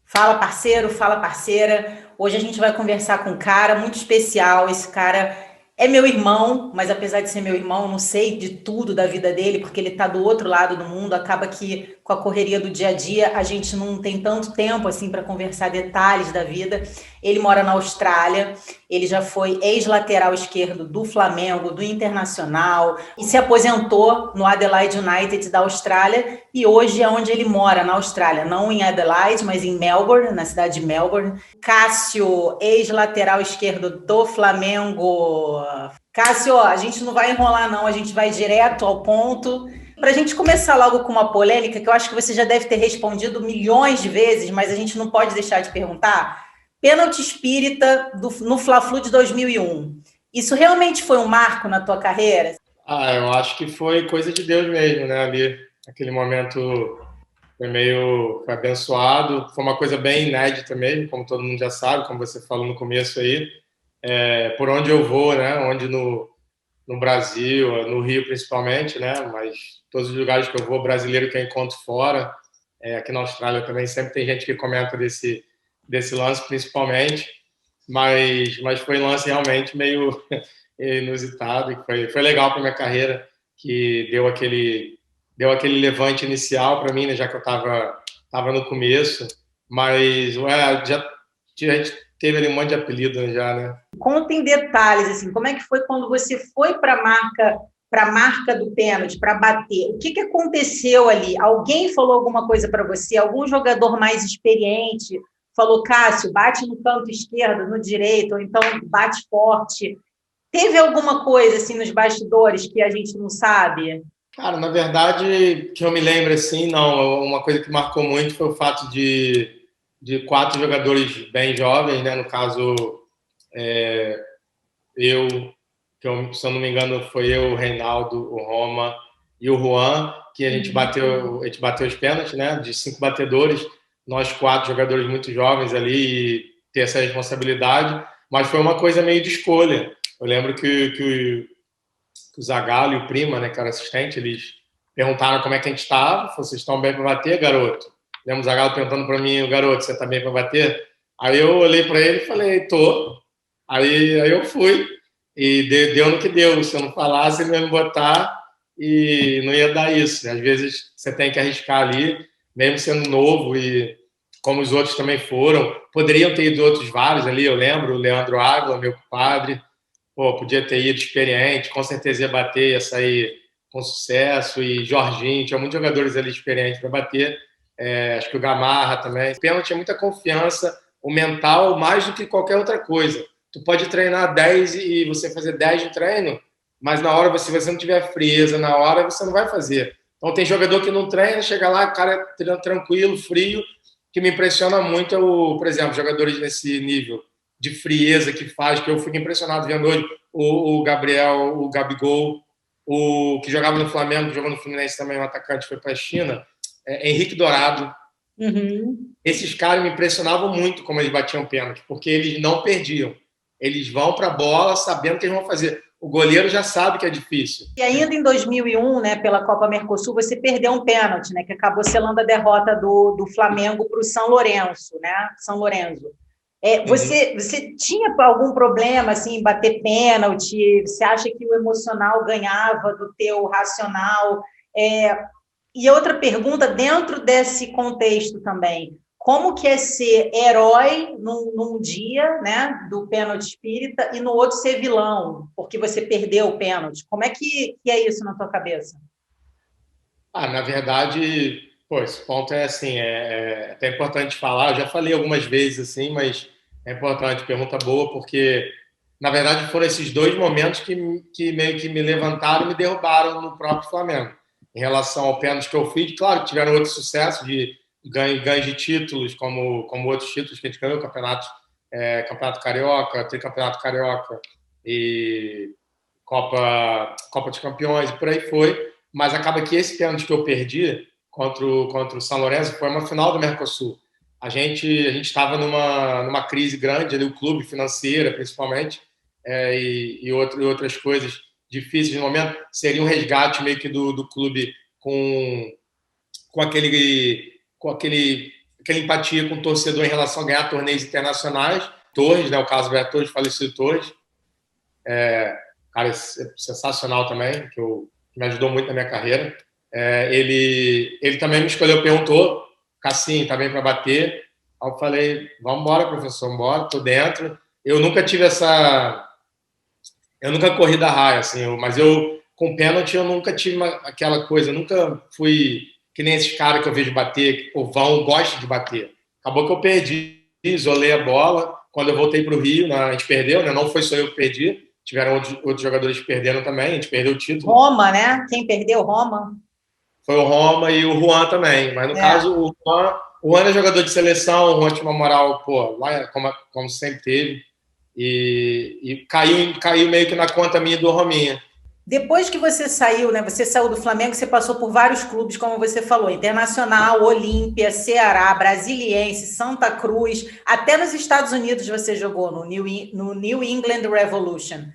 Fala parceiro, fala parceira. Hoje a gente vai conversar com um cara muito especial. Esse cara é meu irmão, mas apesar de ser meu irmão, eu não sei de tudo da vida dele, porque ele está do outro lado do mundo. Acaba que com a correria do dia a dia a gente não tem tanto tempo assim para conversar detalhes da vida. Ele mora na Austrália, ele já foi ex-lateral esquerdo do Flamengo, do Internacional e se aposentou no Adelaide United da Austrália e hoje é onde ele mora, na Austrália, não em Adelaide, mas em Melbourne, na cidade de Melbourne. Cássio, ex-lateral esquerdo do Flamengo. Cássio, a gente não vai enrolar não, a gente vai direto ao ponto. Para a gente começar logo com uma polêmica, que eu acho que você já deve ter respondido milhões de vezes, mas a gente não pode deixar de perguntar. Pênalti espírita no Fla-Flu de 2001. Isso realmente foi um marco na tua carreira? Eu acho que foi coisa de Deus mesmo, né? Ali, aquele momento foi abençoado, foi uma coisa bem inédita mesmo, como todo mundo já sabe, como você falou no começo aí. Por onde eu vou, né? Onde no Brasil, no Rio principalmente, né? Mas todos os lugares que eu vou, brasileiro que eu encontro fora, aqui na Austrália também sempre tem gente que comenta desse lance principalmente, mas foi um lance realmente meio inusitado e foi legal para minha carreira, que deu aquele levante inicial para mim, né, já que eu tava no começo, mas já a gente teve ali um monte de apelido, né, já, né? Conta em detalhes, assim, como é que foi quando você foi para a marca do pênalti, para bater? O que aconteceu ali? Alguém falou alguma coisa para você? Algum jogador mais experiente falou, Cássio, bate no canto esquerdo, no direito, ou então bate forte? Teve alguma coisa assim nos bastidores que a gente não sabe? Cara, na verdade, que eu me lembro assim, não, uma coisa que marcou muito foi o fato de quatro jogadores bem jovens, né? No caso, eu, se eu não me engano, foi eu, o Reinaldo, o Roma e o Juan, que a gente bateu os pênaltis, né? De cinco batedores, nós quatro jogadores muito jovens ali, e ter essa responsabilidade, mas foi uma coisa meio de escolha. Eu lembro que o Zagallo e o Prima, né, que era assistente, eles perguntaram como é que a gente estava. Vocês estão bem para bater, garoto? Lembro o Zagallo perguntando para mim, garoto, você está bem para bater? Aí eu olhei para ele e falei, tô. Aí eu fui e deu no que deu. Se eu não falasse, ele ia me botar e não ia dar isso. Às vezes você tem que arriscar ali, mesmo sendo novo, e como os outros também foram. Poderiam ter ido outros vários ali, eu lembro, o Leandro Água, meu compadre, pô, podia ter ido experiente, com certeza ia bater, ia sair com sucesso, e Jorginho, tinha muitos jogadores ali experientes para bater, acho que o Gamarra também. O pênalti é muita confiança, o mental, mais do que qualquer outra coisa. Tu pode treinar 10 e você fazer 10 de treino, mas na hora, se você não tiver frieza, na hora você não vai fazer. Então tem jogador que não treina, chega lá, o cara é tranquilo, frio, que me impressiona muito é por exemplo, jogadores nesse nível de frieza que faz, que eu fico impressionado vendo hoje o Gabriel, o Gabigol, o que jogava no Flamengo, que jogou no Fluminense também, um atacante, foi para a China, Henrique Dourado. Uhum. Esses caras me impressionavam muito como eles batiam pênalti, porque eles não perdiam. Eles vão para a bola sabendo o que eles vão fazer. O goleiro já sabe que é difícil. E ainda em 2001, né, pela Copa Mercosul, você perdeu um pênalti, né, que acabou selando a derrota do Flamengo para o São Lourenço, né, São Lourenço. Uhum. Você tinha algum problema assim, em bater pênalti? Você acha que o emocional ganhava do teu racional? É, e outra pergunta, dentro desse contexto também, como que é ser herói num dia, né, do pênalti espírita e no outro ser vilão, porque você perdeu o pênalti? Como é que é isso na tua cabeça? Na verdade, pô, esse ponto é assim, é até importante falar. Eu já falei algumas vezes assim, mas é importante, pergunta boa, porque na verdade foram esses dois momentos que meio que me levantaram e me derrubaram no próprio Flamengo. Em relação ao pênalti que eu fiz, claro que tiveram outros sucessos de ganho de títulos, como outros títulos que a gente ganhou, campeonato carioca, tricampeonato carioca e Copa dos Campeões, e por aí foi. Mas acaba que esse pênalti que eu perdi contra o São Lourenço foi uma final do Mercosul. A gente estava numa crise grande, ali, o clube, financeira principalmente, e outras coisas difíceis no momento. Seria um resgate meio que do clube com aquele aquela empatia com o torcedor em relação a ganhar torneios internacionais. Torres, né, o Carlos Alberto Torres, falecido Torres, cara sensacional também, que me ajudou muito na minha carreira. Ele também me escolheu, perguntou, Cassim, tá bem para bater? Aí eu falei, vamos embora, professor, vamos embora, tô dentro. Eu nunca tive eu nunca corri da raia, assim, mas com pênalti, eu nunca tive aquela coisa, eu nunca fui que nem esses caras que eu vejo bater, que o vão gosta de bater. Acabou que eu perdi, isolei a bola. Quando eu voltei para o Rio, a gente perdeu, né? Não foi só eu que perdi, tiveram outros jogadores que perderam também, a gente perdeu o título. Roma, né? Quem perdeu, Roma. Foi o Roma e o Juan também, mas no caso, o Juan é jogador de seleção, o Juan tinha uma moral, pô, lá, como sempre teve, e caiu meio que na conta minha do Rominha. Depois que você saiu, né? Você saiu do Flamengo, você passou por vários clubes, como você falou, Internacional, Olímpia, Ceará, Brasiliense, Santa Cruz, até nos Estados Unidos você jogou no New England Revolution.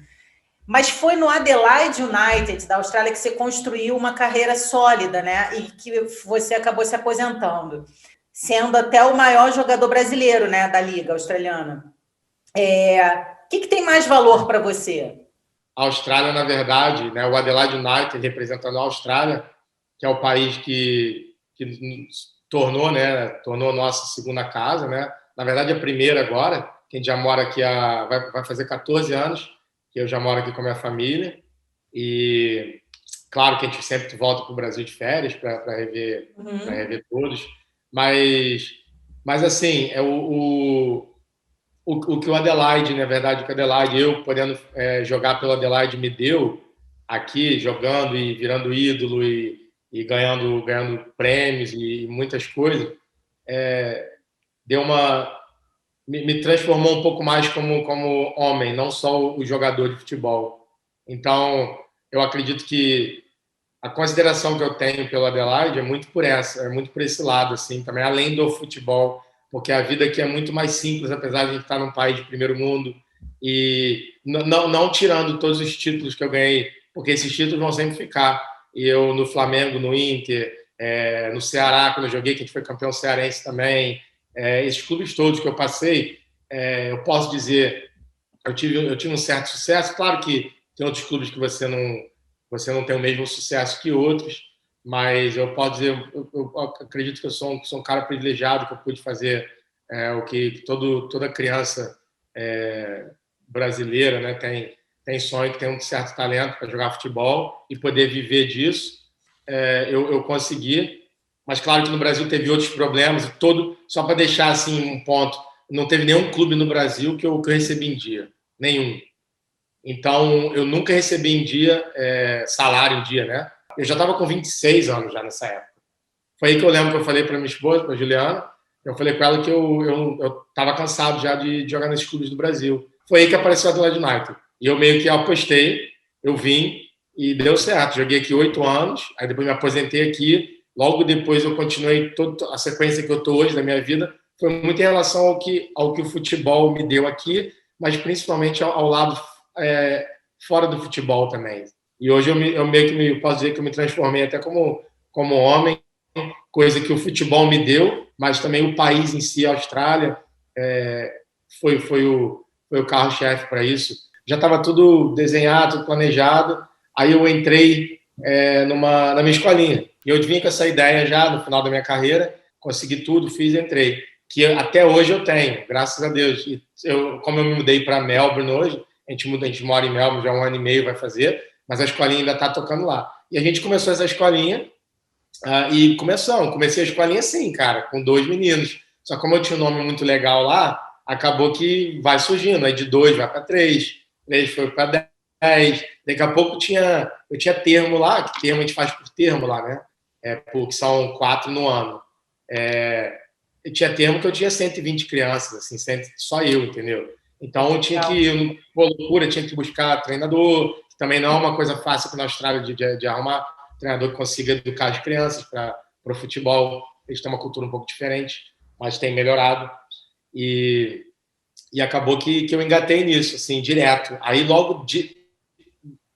Mas foi no Adelaide United da Austrália que você construiu uma carreira sólida, né? E que você acabou se aposentando, sendo até o maior jogador brasileiro, né, da liga australiana. O que tem mais valor para você? A Austrália, na verdade, né, o Adelaide United representando a Austrália, que é o país que tornou nossa segunda casa, né? Na verdade, a primeira agora, que a gente já mora aqui vai fazer 14 anos, que eu já moro aqui com a minha família. E claro que a gente sempre volta para o Brasil de férias para rever todos. Mas assim, o que o Adelaide, na verdade, eu podendo jogar pelo Adelaide me deu aqui, jogando e virando ídolo e ganhando prêmios e muitas coisas, me transformou um pouco mais como homem, não só o jogador de futebol. Então, eu acredito que a consideração que eu tenho pelo Adelaide é muito por esse lado, assim, também, além do futebol, porque a vida aqui é muito mais simples, apesar de a gente estar num país de primeiro mundo, e não tirando todos os títulos que eu ganhei, porque esses títulos vão sempre ficar. E eu no Flamengo, no Inter, no Ceará, quando eu joguei, que a gente foi campeão cearense também, esses clubes todos que eu passei, eu posso dizer, eu tive um certo sucesso. Claro que tem outros clubes que você não tem o mesmo sucesso que outros, mas eu posso dizer, eu acredito que eu sou um cara privilegiado, que eu pude fazer o que toda criança brasileira, né, tem sonho, que tem um certo talento para jogar futebol e poder viver disso. Eu consegui, mas claro que no Brasil teve outros problemas, só para deixar assim um ponto, não teve nenhum clube no Brasil que eu recebi em dia, nenhum. Então, eu nunca recebi em dia salário em dia, né? Eu já estava com 26 anos já nessa época. Foi aí que eu lembro que eu falei para minha esposa, para a Juliana, eu falei para ela que eu estava cansado já de jogar nesses clubes do Brasil. Foi aí que apareceu a Adelaide United. E eu meio que apostei, eu vim e deu certo. Joguei aqui 8 anos, aí depois me aposentei aqui. Logo depois eu continuei toda a sequência que eu estou hoje da minha vida. Foi muito em relação ao que o futebol me deu aqui, mas principalmente ao lado fora do futebol também. E hoje eu meio que posso dizer que eu me transformei até como homem, coisa que o futebol me deu, mas também o país em si, a Austrália, foi o carro-chefe para isso. Já estava tudo desenhado, tudo planejado. Aí eu entrei na minha escolinha. E eu vim com essa ideia já no final da minha carreira, consegui tudo, fiz e entrei. Que até hoje eu tenho, graças a Deus. E como eu me mudei para Melbourne hoje, a gente mora em Melbourne já há 1 ano e meio, vai fazer, mas a escolinha ainda está tocando lá. E a gente começou essa escolinha e comecei a escolinha assim, cara, com 2 meninos. Só como eu tinha um nome muito legal lá, acabou que vai surgindo. Aí de 2 vai para 3, 3 foi para 10. Daqui a pouco eu tinha termo lá, que termo a gente faz por termo lá, né? Porque são 4 no ano. Eu tinha termo que eu tinha 120 crianças, assim, só eu, entendeu? Então eu tinha que, por loucura, tinha que buscar treinador, que também não é uma coisa fácil aqui na Austrália de arrumar treinador que consiga educar as crianças para o futebol. Eles têm uma cultura um pouco diferente, mas tem melhorado. E acabou que eu engatei nisso, assim, direto. Aí logo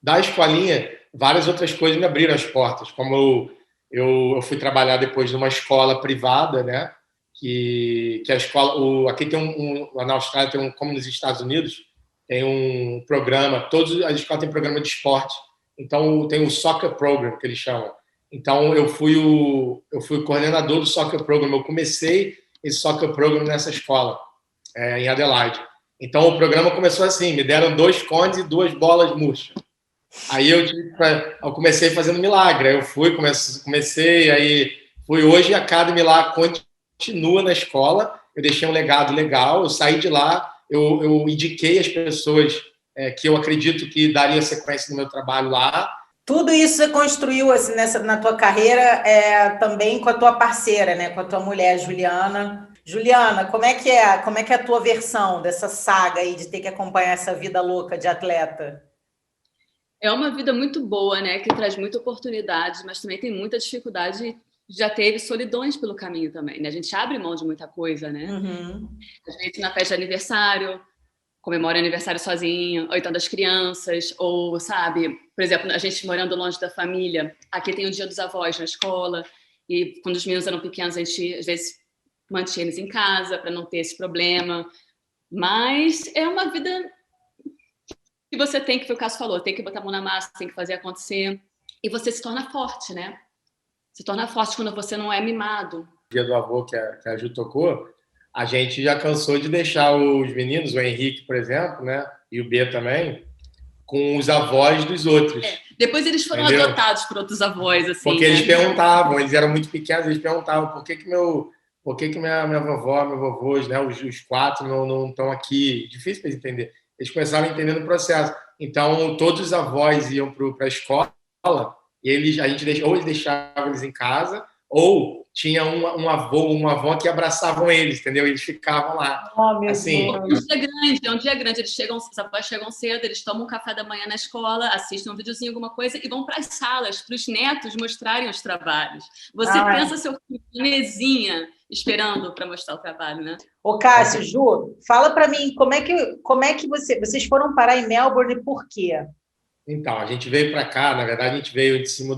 da escolinha, várias outras coisas me abriram as portas, como eu fui trabalhar depois numa escola privada, né? que a escola... aqui tem lá na Austrália, como nos Estados Unidos, tem um programa, todas as escolas têm programa de esporte. Então, tem o Soccer Program, que eles chamam. Então, eu fui o coordenador do Soccer Program. Eu comecei esse Soccer Program nessa escola, em Adelaide. Então, o programa começou assim, me deram 2 cones e 2 bolas murchas. Aí eu comecei fazendo milagre. Aí eu comecei, aí fui hoje a Academy lá continua na escola. Eu deixei um legado legal. Eu saí de lá, eu indiquei as pessoas que eu acredito que daria sequência no meu trabalho lá. Tudo isso você construiu assim, na tua carreira também com a tua parceira, né? Com a tua mulher, Juliana. Juliana, como é que é a tua versão dessa saga aí de ter que acompanhar essa vida louca de atleta? É uma vida muito boa, né? Que traz muita oportunidade, mas também tem muita dificuldade. Já teve solidões pelo caminho também, né? A gente abre mão de muita coisa, né? Uhum. A gente na festa de aniversário, comemora aniversário sozinho, ou então das crianças, ou, sabe, por exemplo, a gente morando longe da família, aqui tem o Dia dos Avós na escola, e quando os meninos eram pequenos, a gente, às vezes, mantinha eles em casa para não ter esse problema. Mas é uma vida que você tem, que foi o Cássio falou, tem que botar a mão na massa, tem que fazer acontecer, e você se torna forte, né? Se torna forte quando você não é mimado. Dia do avô que a Ju tocou, a gente já cansou de deixar os meninos, o Henrique, por exemplo, né, e o B também, com os avós dos outros. Depois eles foram adotados por outros avós, assim. Porque eles perguntavam, eles eram muito pequenos, eles perguntavam por que minha vovó, meu vovô, né, os 4 não estão aqui. Difícil para eles entender. Eles começaram a entender no processo. Então, todos os avós iam para a escola e ou eles deixavam eles em casa, ou tinha um avô, uma avó que abraçavam eles, entendeu? Eles ficavam lá. Oh, meu assim, Deus. É um dia grande. Os avós chegam cedo, eles tomam um café da manhã na escola, assistem um videozinho, alguma coisa, e vão para as salas, para os netos mostrarem os trabalhos. Você pensa seu filho na mesinha esperando para mostrar o trabalho, né? Ô, Cássio, Ju, fala para mim, como é que vocês foram parar em Melbourne e por quê? Então, a gente veio para cá, na verdade, a gente veio de cima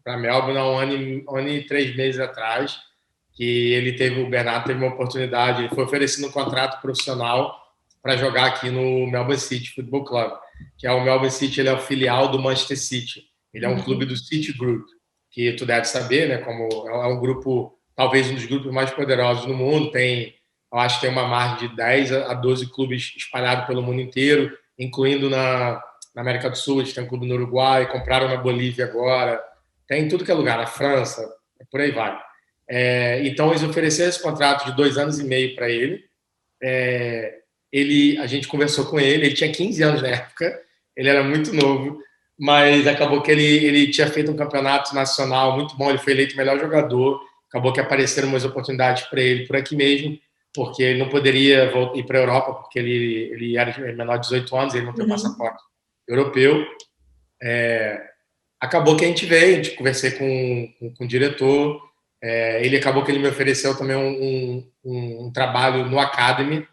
para Melbourne há um ano e 3 meses atrás, que o Bernardo teve uma oportunidade, ele foi oferecido um contrato profissional para jogar aqui no Melbourne City Football Club, que é o Melbourne City, ele é o filial do Manchester City. Ele é um clube do City Group, que tu deve saber, né? Como é um grupo, talvez um dos grupos mais poderosos do mundo, eu acho que tem uma margem de 10 a 12 clubes espalhados pelo mundo inteiro, incluindo na América do Sul, eles têm um clube no Uruguai, compraram na Bolívia agora, tem em tudo que é lugar, na França, por aí vai. Então, eles ofereceram esse contrato de 2 anos e meio para ele. A gente conversou com ele tinha 15 anos na época, ele era muito novo, mas acabou que ele tinha feito um campeonato nacional muito bom, ele foi eleito o melhor jogador, acabou que apareceram umas oportunidades para ele por aqui mesmo, porque ele não poderia ir para a Europa, porque ele era menor de 18 anos, ele não tem passaporte europeu. Acabou que a gente veio, conversei com o diretor, ele acabou que ele me ofereceu também um trabalho no Academy,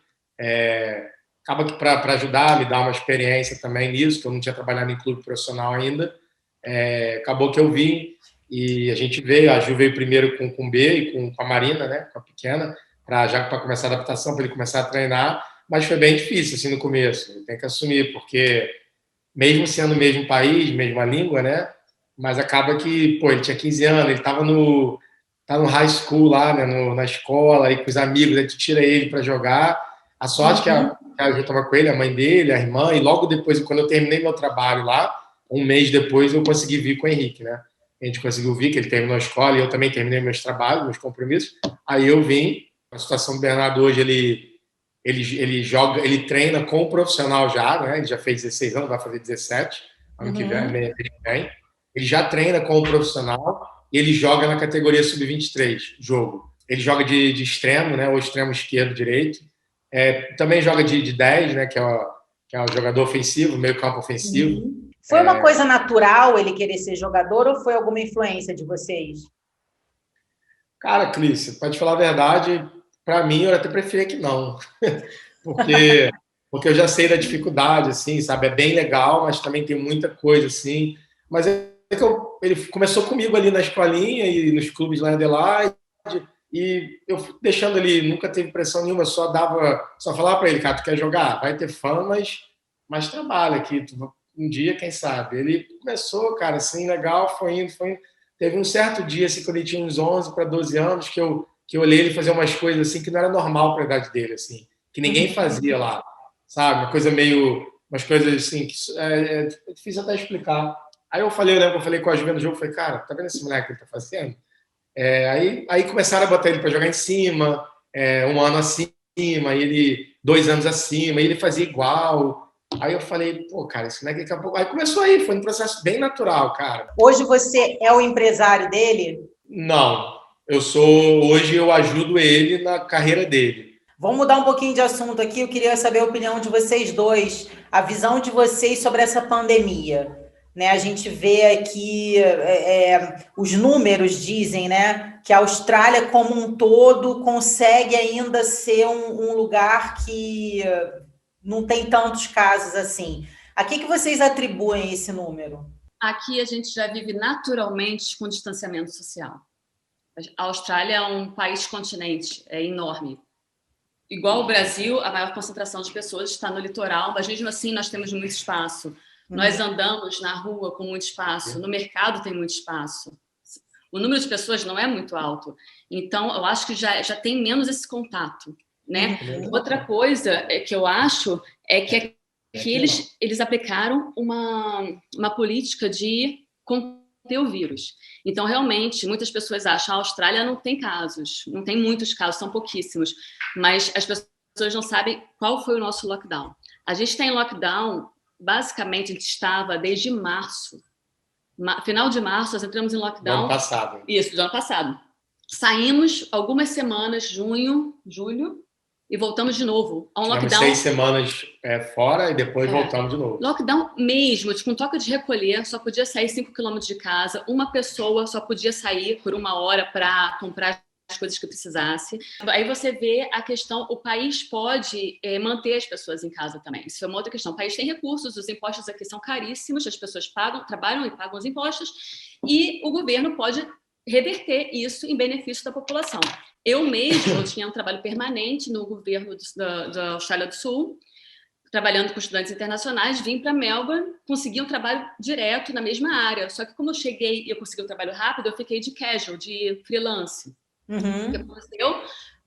acaba que para ajudar, me dar uma experiência também nisso, que eu não tinha trabalhado em clube profissional ainda. Acabou que eu vim e a gente veio, a Ju veio primeiro com o B e com a Marina, né, com a pequena, para começar a adaptação, para ele começar a treinar, mas foi bem difícil assim no começo, tem que assumir, porque mesmo sendo o mesmo país, mesma língua, né, mas acaba que, ele tinha 15 anos, ele estava no high school lá, né, na escola, aí com os amigos, a gente tira ele para jogar. A sorte que a Ju estava com ele, a mãe dele, a irmã, e logo depois, quando eu terminei meu trabalho lá, um mês depois, eu consegui vir com o Henrique, né? A gente conseguiu vir, que ele terminou a escola, e eu também terminei meus trabalhos, meus compromissos. Aí eu vim. A situação do Bernardo hoje, ele joga, ele treina com o profissional já, né? Ele já fez 16 anos, vai fazer 17 ano que vem. Ele já treina com o profissional e ele joga na categoria sub-23, jogo. Ele joga de extremo, né? Ou extremo esquerdo, direito. Também joga de 10, né? Que é o jogador ofensivo, meio campo ofensivo. Foi uma coisa natural ele querer ser jogador ou foi alguma influência de vocês? Cara, Clícia, para te falar a verdade, para mim eu até preferia que não. porque eu já sei da dificuldade, assim, sabe? É bem legal, mas também tem muita coisa, assim. Mas ele começou comigo ali na escolinha e nos clubes lá em Adelaide, E eu fui deixando ele, nunca teve pressão nenhuma, só falava para ele, cara, tu quer jogar? Vai ter fã, mas trabalha aqui, um dia, quem sabe. Ele começou, cara, assim, legal, foi indo. Teve um certo dia, assim, quando ele tinha uns 11 para 12 anos, que eu olhei ele fazer umas coisas, assim, que não era normal para a idade dele, assim, que ninguém fazia lá, sabe? Uma coisa meio... umas coisas, assim, que é difícil até explicar. Aí eu lembro que eu falei com a Juventus do jogo, falei, cara, tá vendo esse moleque que ele tá fazendo? Aí começaram a botar ele para jogar em cima, um ano acima, e ele 2 anos acima, e ele fazia igual. Aí eu falei, pô, cara, isso não é que daqui a pouco. Aí começou aí, foi um processo bem natural, cara. Hoje você é o empresário dele? Não, hoje eu ajudo ele na carreira dele. Vamos mudar um pouquinho de assunto aqui. Eu queria saber a opinião de vocês dois, a visão de vocês sobre essa pandemia. Né, a gente vê aqui, os números dizem, né, que a Austrália como um todo consegue ainda ser um lugar que não tem tantos casos assim. A que vocês atribuem esse número? Aqui a gente já vive naturalmente com distanciamento social. A Austrália é um país continente, é enorme. Igual o Brasil, a maior concentração de pessoas está no litoral, mas mesmo assim nós temos muito espaço. Nós andamos na rua com muito espaço, no mercado tem muito espaço. O número de pessoas não é muito alto. Então, eu acho que já tem menos esse contato, né? Outra coisa que eu acho é que eles aplicaram uma política de conter o vírus. Então, realmente, muitas pessoas acham que a Austrália não tem casos, não tem muitos casos, são pouquíssimos, mas as pessoas não sabem qual foi o nosso lockdown. A gente está em lockdown, basicamente, a gente estava desde março. Final de março, nós entramos em lockdown. Do ano passado. Isso, do ano passado. Saímos algumas semanas, junho, julho, e voltamos de novo a um lockdown. 6 semanas fora e depois voltamos de novo. Lockdown mesmo, com toque de recolher, só podia sair 5 quilômetros de casa, uma pessoa só podia sair por 1 hora para comprar as coisas que precisasse. Aí você vê a questão, o país pode manter as pessoas em casa também. Isso é uma outra questão. O país tem recursos, os impostos aqui são caríssimos, as pessoas trabalham e pagam os impostos, e o governo pode reverter isso em benefício da população. Eu mesmo tinha um trabalho permanente no governo da Austrália do Sul, trabalhando com estudantes internacionais, vim para Melbourne, consegui um trabalho direto na mesma área. Só que como eu cheguei e eu consegui um trabalho rápido, eu fiquei de casual, de freelance. O que aconteceu?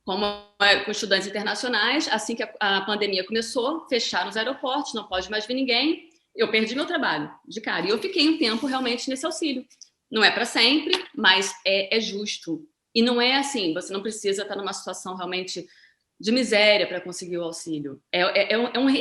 Com estudantes internacionais, assim que a pandemia começou, fecharam os aeroportos, não pode mais vir ninguém, eu perdi meu trabalho de cara. E eu fiquei um tempo realmente nesse auxílio. Não é para sempre, mas é justo. E não é assim, você não precisa estar numa situação realmente de miséria para conseguir o auxílio. É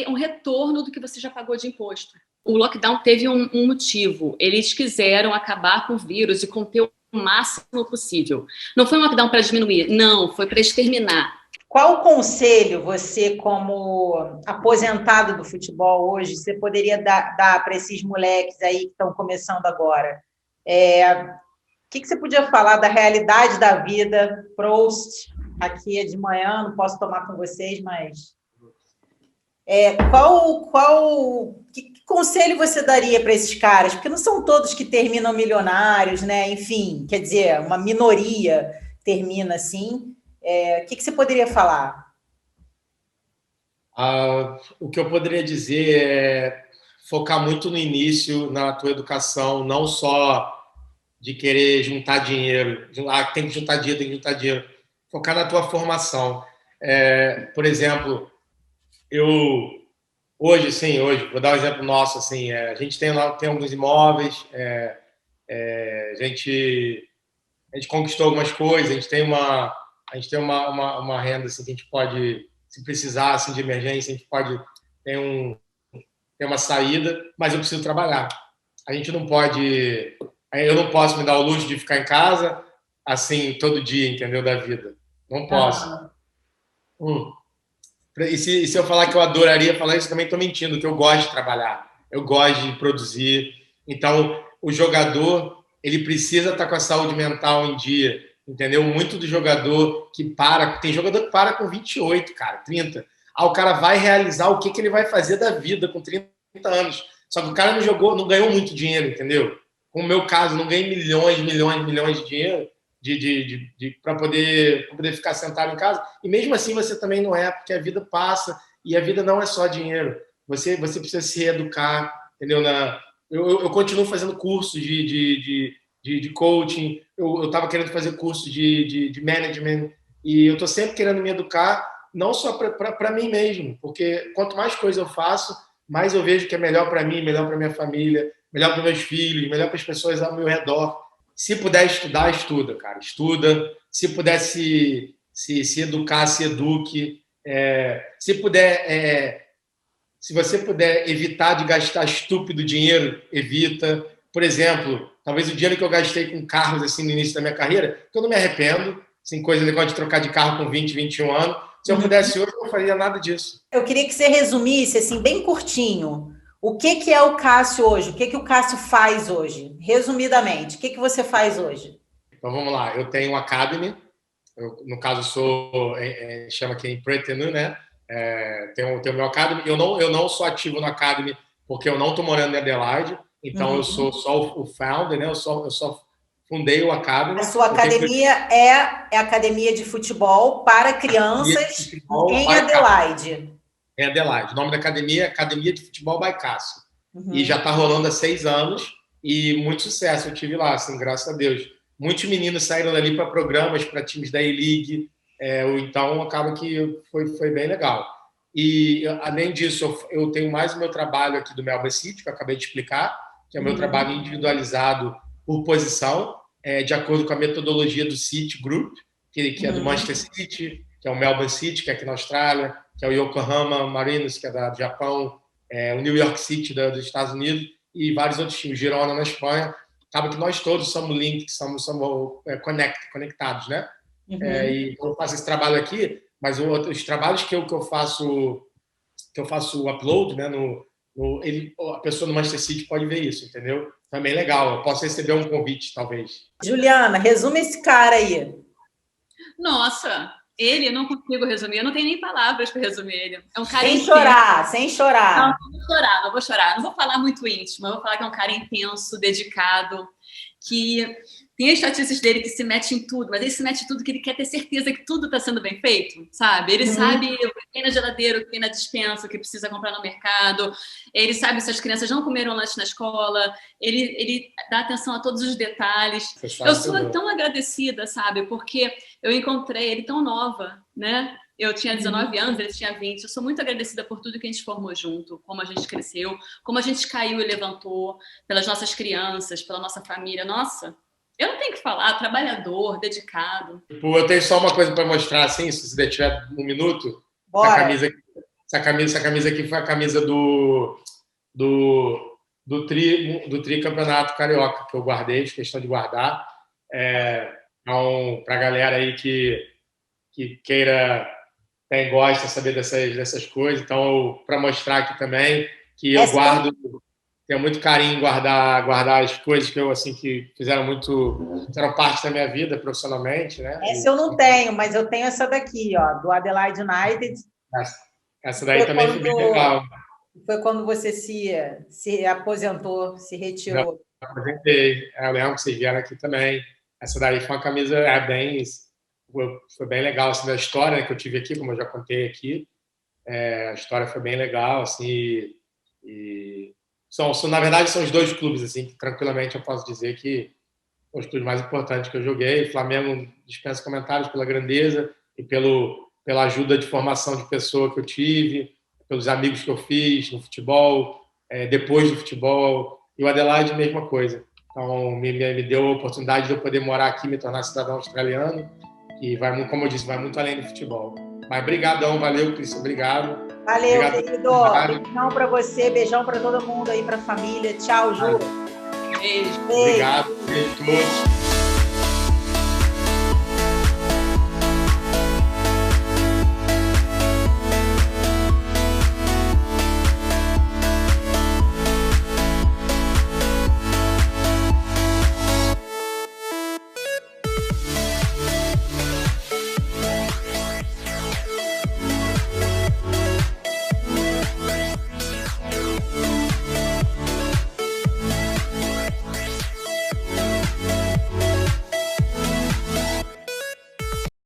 um retorno do que você já pagou de imposto. O lockdown teve um motivo. Eles quiseram acabar com o vírus e conter o máximo possível. Não foi um lockdown para diminuir, não, foi para exterminar. Qual conselho você, como aposentado do futebol hoje, você poderia dar para esses moleques aí que estão começando agora? O que você podia falar da realidade da vida? Prost, aqui é de manhã, não posso tomar com vocês, mas... Que conselho você daria para esses caras? Porque não são todos que terminam milionários, né? Enfim, quer dizer, uma minoria termina assim. O que você poderia falar? O que eu poderia dizer é focar muito no início, na tua educação, não só de querer juntar dinheiro, tem que juntar dinheiro, focar na tua formação. Por exemplo, hoje, vou dar um exemplo nosso, assim, a gente tem alguns imóveis, a gente conquistou algumas coisas, a gente tem uma renda, assim, que a gente pode, se precisar, assim, de emergência, a gente pode ter uma saída, mas eu preciso trabalhar. Eu não posso me dar o luxo de ficar em casa, assim, todo dia, entendeu, da vida. Não posso. E se eu falar que eu adoraria falar isso, também estou mentindo, que eu gosto de trabalhar, eu gosto de produzir. Então, o jogador, ele precisa estar com a saúde mental em dia, entendeu? Muito do jogador que tem jogador que para com 28, cara, 30. O cara vai realizar o que ele vai fazer da vida com 30 anos. Só que o cara não ganhou muito dinheiro, entendeu? Como o meu caso, não ganhei milhões de para poder ficar sentado em casa. E mesmo assim você também não é, porque a vida passa e a vida não é só dinheiro. Você precisa se reeducar, entendeu? Eu continuo fazendo cursos de coaching, eu estava querendo fazer curso de management, e eu estou sempre querendo me educar, não só para mim mesmo, porque quanto mais coisa eu faço, mais eu vejo que é melhor para mim, melhor para minha família, melhor para meus filhos, melhor para as pessoas ao meu redor. Se puder estudar, estuda, cara. Estuda. Se puder se educar, se eduque. Se você puder evitar de gastar estúpido dinheiro, evita. Por exemplo, talvez o dinheiro que eu gastei com carros assim, no início da minha carreira, que eu não me arrependo, assim, coisa legal de trocar de carro com 20, 21 anos. Se eu pudesse hoje, eu não faria nada disso. Eu queria que você resumisse, assim, bem curtinho, o que é o Cássio hoje? O que o Cássio faz hoje? Resumidamente, o que você faz hoje? Então, vamos lá. Eu tenho um Academy. Eu, no caso, chama aqui Empreendedor, né? Tenho o meu Academy. Eu não sou ativo no Academy porque eu não estou morando em Adelaide. Então, eu sou só o founder, né? Eu só fundei o Academy. A sua academia é a academia de futebol para crianças em Adelaide. Em Adelaide. O nome da academia é Academia de Futebol by Cássio. E já está rolando há 6 anos e muito sucesso. Eu tive lá, assim, graças a Deus. Muitos meninos saíram dali para programas, para times da E-League. Então, acaba que foi bem legal. E, além disso, eu tenho mais o meu trabalho aqui do Melbourne City, que eu acabei de explicar, que é o meu trabalho individualizado por posição, de acordo com a metodologia do City Group, que é do Manchester City, que é o Melbourne City, que é aqui na Austrália, que é o Yokohama Marinos, que é do Japão, o New York City dos Estados Unidos e vários outros times, Girona na Espanha. Acaba que nós todos somos links, somos conectados, né? E eu faço esse trabalho aqui, mas os trabalhos que eu faço o upload, né? A pessoa no Manchester City pode ver isso, entendeu? Também legal. Eu posso receber um convite, talvez. Juliana, resume esse cara aí. Nossa, ele eu não consigo resumir. Eu não tenho nem palavras para resumir ele. É um cara sem chorar. Não vou chorar. Não vou falar muito íntimo. Eu vou falar que é um cara intenso, dedicado, que tem as estatísticas dele que se mete em tudo, mas ele se mete em tudo que ele quer ter certeza que tudo está sendo bem feito, sabe? Ele sabe o que tem na geladeira, o que tem na despensa, o que precisa comprar no mercado. Ele sabe se as crianças não comeram lanche na escola. Ele dá atenção a todos os detalhes. Eu sou tão agradecida, sabe? Porque eu encontrei ele tão nova, né? Eu tinha 19 anos, ele tinha 20. Eu sou muito agradecida por tudo que a gente formou junto, como a gente cresceu, como a gente caiu e levantou, pelas nossas crianças, pela nossa família. Nossa, eu não tenho o que falar, trabalhador, dedicado. Eu tenho só uma coisa para mostrar, assim, se você tiver um minuto. Bora. Essa camisa aqui foi a camisa do tricampeonato carioca que eu guardei, de questão de guardar. Então, para a galera aí que queira, gosta de saber dessas coisas, então, para mostrar aqui também que eu guardo. Tenho muito carinho em guardar as coisas que que fizeram parte da minha vida profissionalmente, né? Essa eu não tenho, mas eu tenho essa daqui, ó, do Adelaide United. Essa daí também foi bem legal. Foi quando você se aposentou, se retirou. Eu aposentei. Eu lembro que vocês vieram aqui também. Essa daí foi uma camisa foi bem legal, assim, da história, né, que eu tive aqui, como eu já contei aqui. A história foi bem legal, assim, na verdade, são os 2 clubes, assim, que tranquilamente eu posso dizer que são os clubes mais importantes que eu joguei. Flamengo dispensa comentários pela grandeza e pela ajuda de formação de pessoa que eu tive, pelos amigos que eu fiz no futebol, depois do futebol. E o Adelaide, mesma coisa. Então, me deu a oportunidade de eu poder morar aqui, me tornar cidadão australiano, que vai, como eu disse, vai muito além do futebol. Mas brigadão, valeu, Cris, obrigado. Valeu, querido. Beijão pra você, beijão pra todo mundo aí, pra família. Tchau, Ju. Beijo. Obrigado, beijo a todos.